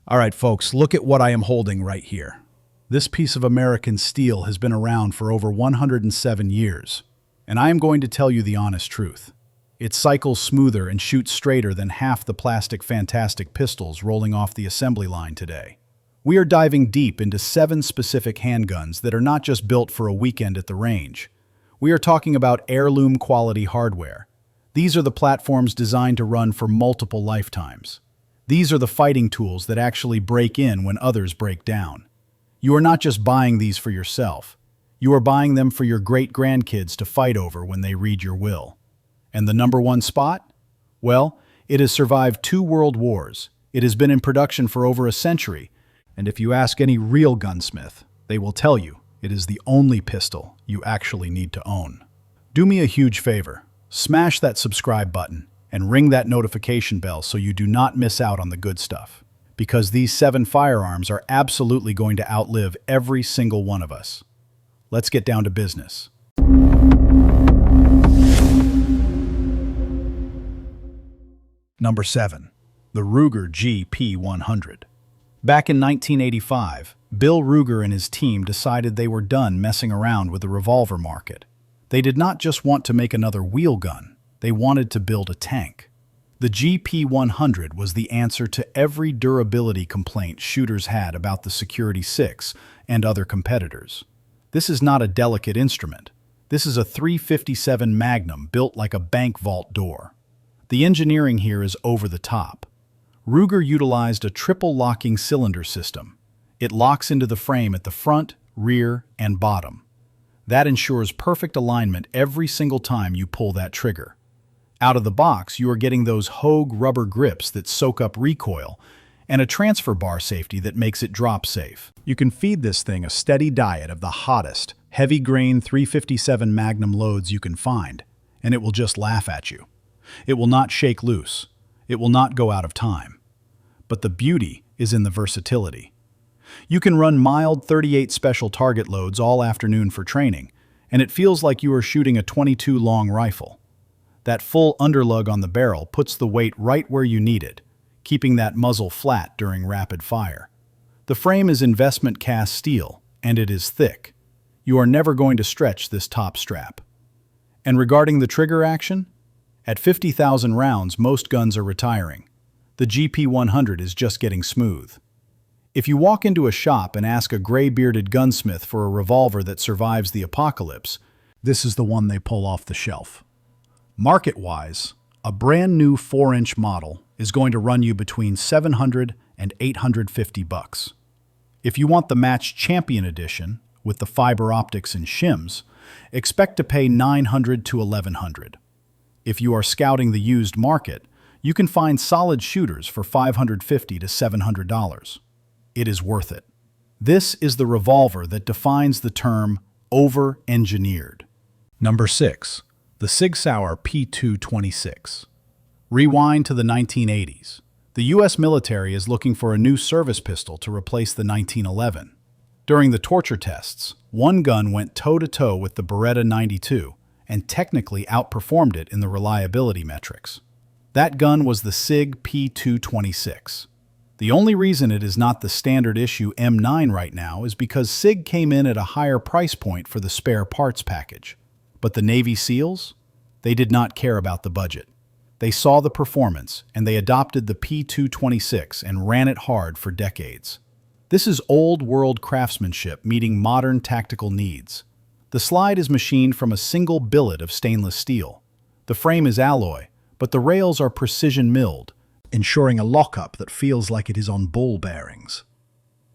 All right, folks, look at what I am holding right here. This piece of American steel has been around for over 107 years, and I am going to tell you the honest truth. It cycles smoother and shoots straighter than half the plastic fantastic pistols rolling off the assembly line today. We are diving deep into 7 specific handguns that are not just built for a weekend at the range. We are talking about heirloom-quality hardware. These are the platforms designed to run for multiple lifetimes. These are the fighting tools that actually break in when others break down. You are not just buying these for yourself. You are buying them for your great-grandkids to fight over when they read your will. And the number one spot? Well, it has survived 2 world wars. It has been in production for over a century. And if you ask any real gunsmith, they will tell you it is the only pistol you actually need to own. Do me a huge favor. Smash that subscribe button and ring that notification bell so you do not miss out on the good stuff. Because these 7 firearms are absolutely going to outlive every single one of us. Let's get down to business. Number 7. The Ruger GP100. Back in 1985, Bill Ruger and his team decided they were done messing around with the revolver market. They did not just want to make another wheel gun, they wanted to build a tank. The GP100 was the answer to every durability complaint shooters had about the Security 6 and other competitors. This is not a delicate instrument. This is a .357 Magnum built like a bank vault door. The engineering here is over the top. Ruger utilized a triple locking cylinder system. It locks into the frame at the front, rear, and bottom. That ensures perfect alignment every single time you pull that trigger. Out of the box, you are getting those Hogue rubber grips that soak up recoil and a transfer bar safety that makes it drop safe. You can feed this thing a steady diet of the hottest, heavy-grain .357 Magnum loads you can find, and it will just laugh at you. It will not shake loose. It will not go out of time. But the beauty is in the versatility. You can run mild .38 special target loads all afternoon for training, and it feels like you are shooting a .22 long rifle. That full underlug on the barrel puts the weight right where you need it, keeping that muzzle flat during rapid fire. The frame is investment cast steel, and it is thick. You are never going to stretch this top strap. And regarding the trigger action? At 50,000 rounds, most guns are retiring. The GP100 is just getting smooth. If you walk into a shop and ask a gray-bearded gunsmith for a revolver that survives the apocalypse, this is the one they pull off the shelf. Market-wise, a brand new 4-inch model is going to run you between $700 and $850. If you want the Match Champion Edition with the fiber optics and shims, expect to pay $900 to $1,100. If you are scouting the used market, you can find solid shooters for $550 to $700. It is worth it. This is the revolver that defines the term over-engineered. Number 6. The Sig Sauer P226. Rewind to the 1980s. The U.S. military is looking for a new service pistol to replace the 1911. During the torture tests, one gun went toe-to-toe with the Beretta 92 and technically outperformed it in the reliability metrics. That gun was the Sig P226. The only reason it is not the standard issue M9 right now is because Sig came in at a higher price point for the spare parts package. But the Navy SEALs? They did not care about the budget. They saw the performance, and they adopted the P226 and ran it hard for decades. This is old-world craftsmanship meeting modern tactical needs. The slide is machined from a single billet of stainless steel. The frame is alloy, but the rails are precision-milled, ensuring a lockup that feels like it is on ball bearings.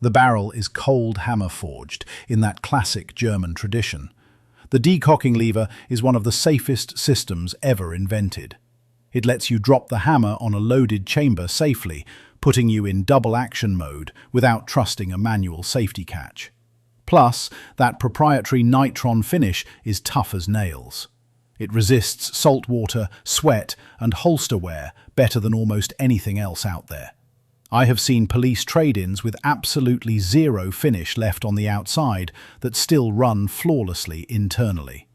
The barrel is cold hammer-forged in that classic German tradition. The decocking lever is one of the safest systems ever invented. It lets you drop the hammer on a loaded chamber safely, putting you in double-action mode without trusting a manual safety catch. Plus, that proprietary nitron finish is tough as nails. It resists salt water, sweat, and holster wear better than almost anything else out there. I have seen police trade-ins with absolutely zero finish left on the outside that still run flawlessly internally.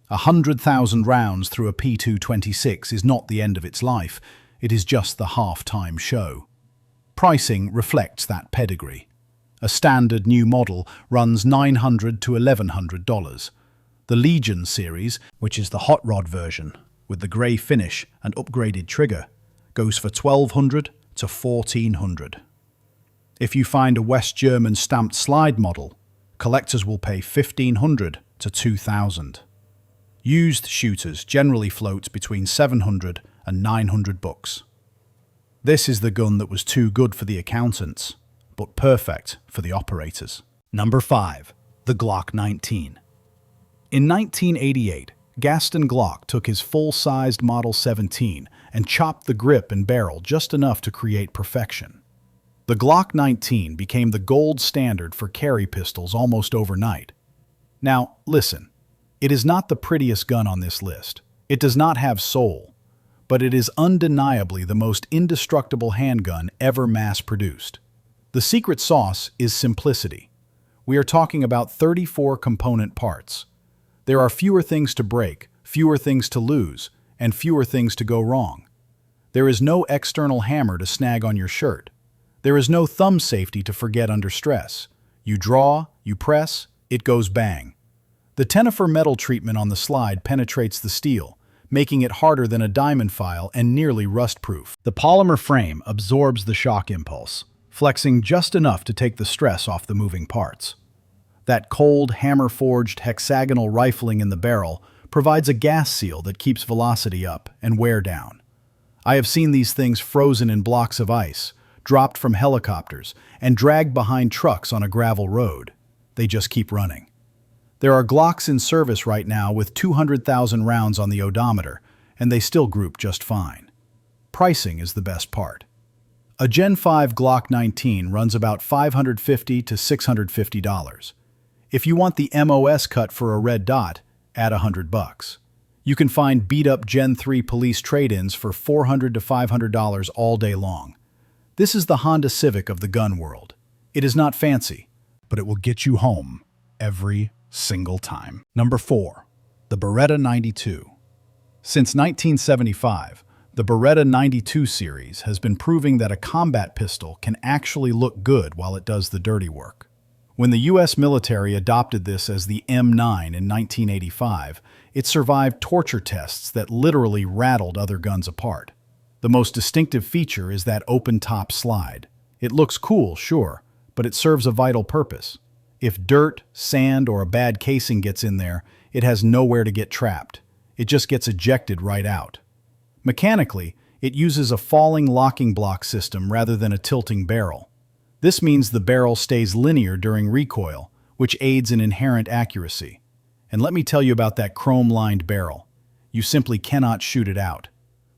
100,000 rounds through a P226 is not the end of its life, it is just the half-time show. Pricing reflects that pedigree. A standard new model runs $900 to $1,100. The Legion series, which is the hot rod version, with the grey finish and upgraded trigger, goes for $1,200 to $1,400. If you find a West German stamped slide model, collectors will pay $1,500 to $2,000. Used shooters generally float between $700 and $900. This is the gun that was too good for the accountants, but perfect for the operators. Number 5. The Glock 19. In 1988, Gaston Glock took his full-sized Model 17 and chopped the grip and barrel just enough to create perfection. The Glock 19 became the gold standard for carry pistols almost overnight. Now, listen, it is not the prettiest gun on this list. It does not have soul, but it is undeniably the most indestructible handgun ever mass-produced. The secret sauce is simplicity. We are talking about 34 component parts. There are fewer things to break, fewer things to lose, and fewer things to go wrong. There is no external hammer to snag on your shirt. There is no thumb safety to forget under stress. You draw, you press, it goes bang. The Tenifer metal treatment on the slide penetrates the steel, making it harder than a diamond file and nearly rust-proof. The polymer frame absorbs the shock impulse, flexing just enough to take the stress off the moving parts. That cold, hammer-forged hexagonal rifling in the barrel provides a gas seal that keeps velocity up and wear down. I have seen these things frozen in blocks of ice, dropped from helicopters, and dragged behind trucks on a gravel road. They just keep running. There are Glocks in service right now with 200,000 rounds on the odometer, and they still group just fine. Pricing is the best part. A Gen 5 Glock 19 runs about $550 to $650. If you want the MOS cut for a red dot, add $100. You can find beat-up Gen 3 police trade-ins for $400 to $500 all day long. This is the Honda Civic of the gun world. It is not fancy, but it will get you home every single time. Number 4. The Beretta 92. Since 1975, the Beretta 92 series has been proving that a combat pistol can actually look good while it does the dirty work. When the U.S. military adopted this as the M9 in 1985, it survived torture tests that literally rattled other guns apart. The most distinctive feature is that open-top slide. It looks cool, sure, but it serves a vital purpose. If dirt, sand, or a bad casing gets in there, it has nowhere to get trapped. It just gets ejected right out. Mechanically, it uses a falling locking block system rather than a tilting barrel. This means the barrel stays linear during recoil, which aids in inherent accuracy. And let me tell you about that chrome-lined barrel. You simply cannot shoot it out.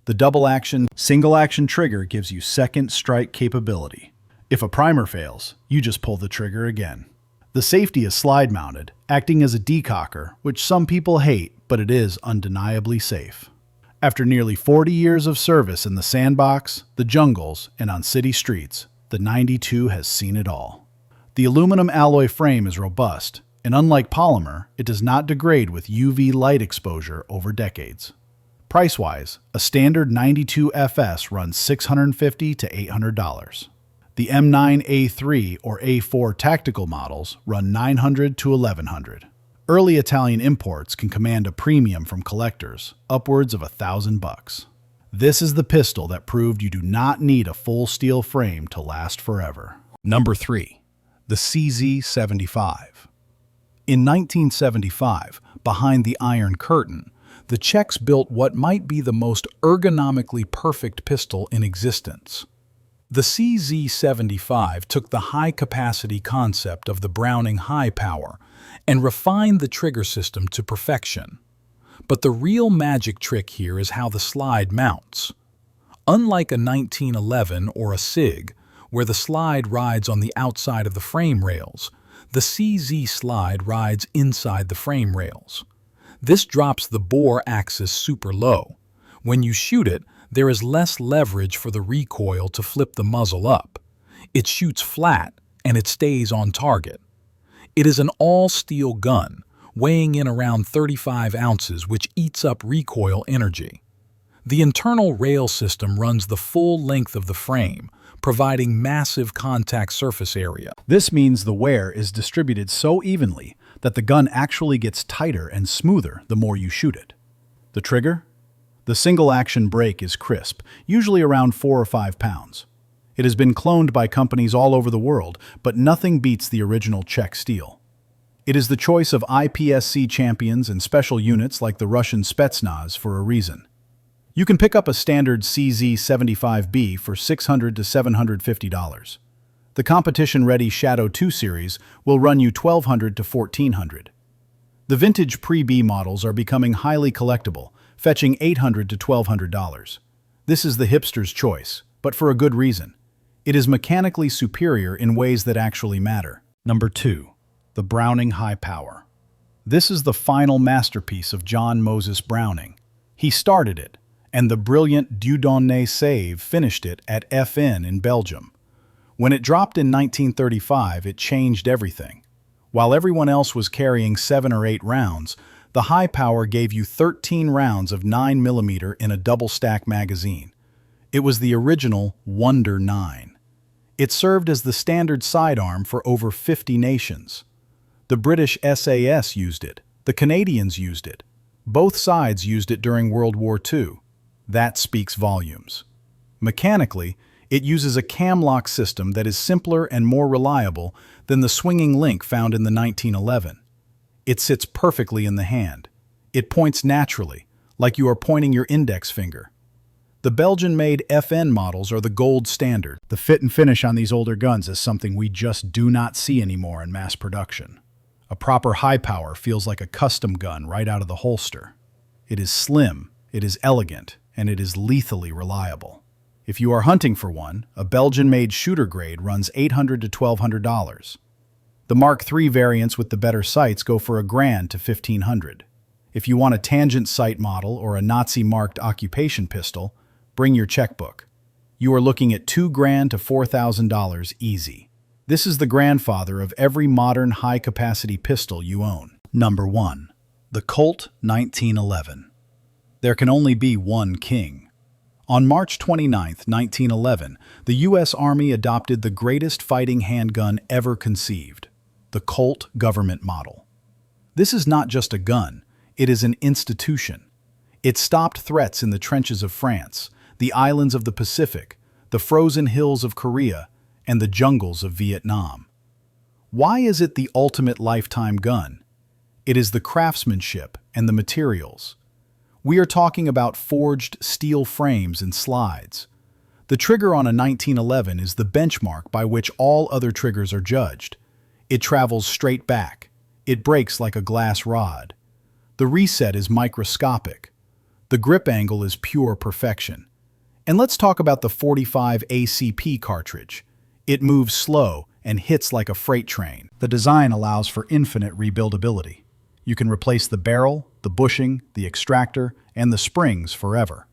The double-action, single-action trigger gives you second strike capability. If a primer fails, you just pull the trigger again. The safety is slide-mounted, acting as a decocker, which some people hate, but it is undeniably safe. After nearly 40 years of service in the sandbox, the jungles, and on city streets, the 92 has seen it all. The aluminum alloy frame is robust, and unlike polymer, it does not degrade with UV light exposure over decades. Price-wise, a standard 92 FS runs $650 to $800. The M9A3 or A4 tactical models run $900 to $1,100. Early Italian imports can command a premium from collectors, upwards of $1,000. This is the pistol that proved you do not need a full steel frame to last forever. Number 3. The CZ75. In 1975, behind the Iron Curtain, the Czechs built what might be the most ergonomically perfect pistol in existence. The CZ75 took the high-capacity concept of the Browning high power and refined the trigger system to perfection. But the real magic trick here is how the slide mounts. Unlike a 1911 or a Sig, where the slide rides on the outside of the frame rails, the CZ slide rides inside the frame rails. This drops the bore axis super low. When you shoot it, there is less leverage for the recoil to flip the muzzle up. It shoots flat, and it stays on target. It is an all-steel gun, weighing in around 35 ounces, which eats up recoil energy. The internal rail system runs the full length of the frame, providing massive contact surface area. This means the wear is distributed so evenly that the gun actually gets tighter and smoother the more you shoot it. The trigger? The single-action brake is crisp, usually around 4 or 5 pounds. It has been cloned by companies all over the world, but nothing beats the original Czech steel. It is the choice of IPSC champions and special units like the Russian Spetsnaz for a reason. You can pick up a standard CZ75B for $600 to $750. The competition-ready Shadow 2 series will run you $1,200 to $1,400. The vintage pre-B models are becoming highly collectible, fetching $800 to $1,200. This is the hipster's choice, but for a good reason. It is mechanically superior in ways that actually matter. Number 2. The Browning High Power. This is the final masterpiece of John Moses Browning. He started it, and the brilliant Dieudonné Save finished it at FN in Belgium. When it dropped in 1935, it changed everything. While everyone else was carrying 7 or 8 rounds, the High Power gave you 13 rounds of 9mm in a double-stack magazine. It was the original Wonder 9. It served as the standard sidearm for over 50 nations. The British SAS used it. The Canadians used it. Both sides used it during World War II. That speaks volumes. Mechanically, it uses a cam-lock system that is simpler and more reliable than the swinging link found in the 1911. It sits perfectly in the hand. It points naturally, like you are pointing your index finger. The Belgian-made FN models are the gold standard. The fit and finish on these older guns is something we just do not see anymore in mass production. A proper High Power feels like a custom gun right out of the holster. It is slim, it is elegant, and it is lethally reliable. If you are hunting for one, a Belgian-made shooter grade runs $800 to $1,200. The Mark III variants with the better sights go for $1,000 to $1,500. If you want a tangent sight model or a Nazi-marked occupation pistol, bring your checkbook. You are looking at $2,000 to $4,000 easy. This is the grandfather of every modern high-capacity pistol you own. Number 1. The Colt 1911. There can only be one king. On March 29, 1911, the U.S. Army adopted the greatest fighting handgun ever conceived, the Colt government model. This is not just a gun, it is an institution. It stopped threats in the trenches of France, the islands of the Pacific, the frozen hills of Korea, and the jungles of Vietnam. Why is it the ultimate lifetime gun? It is the craftsmanship and the materials. We are talking about forged steel frames and slides. The trigger on a 1911 is the benchmark by which all other triggers are judged. It travels straight back. It breaks like a glass rod. The reset is microscopic. The grip angle is pure perfection. And let's talk about the 45 ACP cartridge. It moves slow and hits like a freight train. The design allows for infinite rebuildability. You can replace the barrel, the bushing, the extractor, and the springs forever.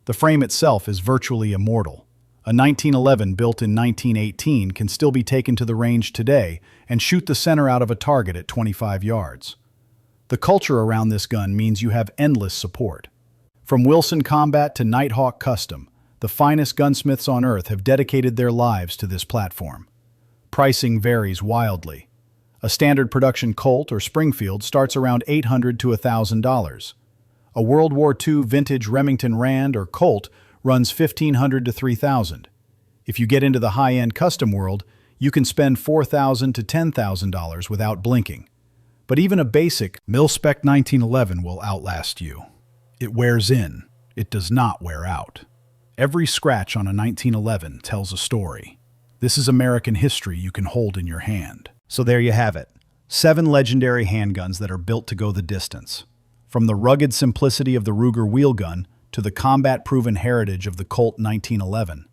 The frame itself is virtually immortal. A 1911 built in 1918 can still be taken to the range today and shoot the center out of a target at 25 yards. The culture around this gun means you have endless support. From Wilson Combat to Nighthawk Custom, the finest gunsmiths on earth have dedicated their lives to this platform. Pricing varies wildly. A standard production Colt or Springfield starts around $800 to $1,000. A World War II vintage Remington Rand or Colt runs $1,500 to $3,000. If you get into the high-end custom world, you can spend $4,000 to $10,000 without blinking. But even a basic mil-spec 1911 will outlast you. It wears in. It does not wear out. Every scratch on a 1911 tells a story. This is American history you can hold in your hand. So there you have it. 7 legendary handguns that are built to go the distance. From the rugged simplicity of the Ruger wheel gun to the combat-proven heritage of the Colt 1911.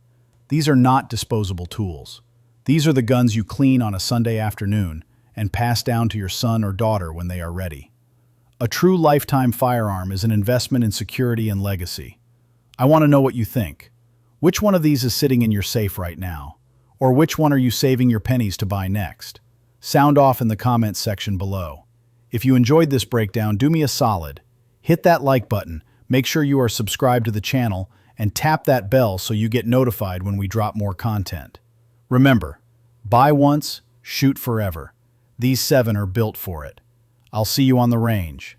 These are not disposable tools. These are the guns you clean on a Sunday afternoon and pass down to your son or daughter when they are ready. A true lifetime firearm is an investment in security and legacy. I want to know what you think. Which one of these is sitting in your safe right now? Or which one are you saving your pennies to buy next? Sound off in the comments section below. If you enjoyed this breakdown, do me a solid. Hit that like button, make sure you are subscribed to the channel, and tap that bell so you get notified when we drop more content. Remember, buy once, shoot forever. These 7 are built for it. I'll see you on the range.